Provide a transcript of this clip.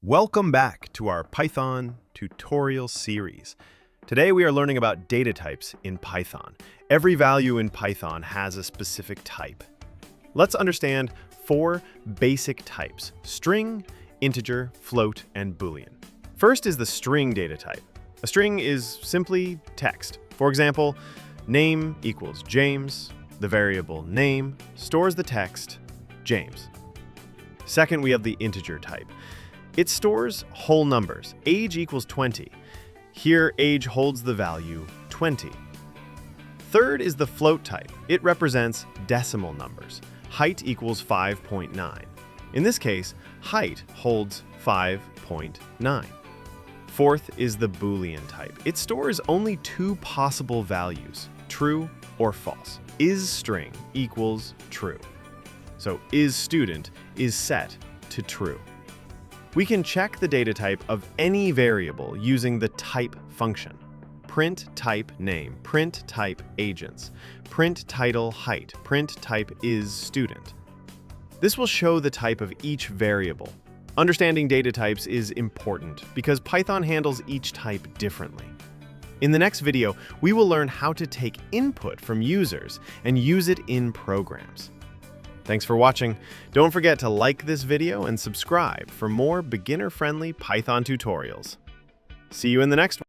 Welcome back to our Python tutorial series. Today we are learning about data types in Python. Every value in Python has a specific type. Let's understand four basic types: string, integer, float, and boolean. First is the string data type. A string is simply text. For example, name equals James. The variable name stores the text James. Second, we have the integer type. It stores whole numbers. Age equals 20. Here, age holds the value 20. Third is the float type. It represents decimal numbers. Height equals 5.9. In this case, height holds 5.9. Fourth is the boolean type. It stores only two possible values, true or false. Is_string equals true. So is_student is set to true. We can check the data type of any variable using the type function. Print type name, print type agents, print title height, print type is_student. This will show the type of each variable. Understanding data types is important because Python handles each type differently. In the next video, we will learn how to take input from users and use it in programs. Thanks for watching. Don't forget to like this video and subscribe for more beginner-friendly Python tutorials. See you in the next one.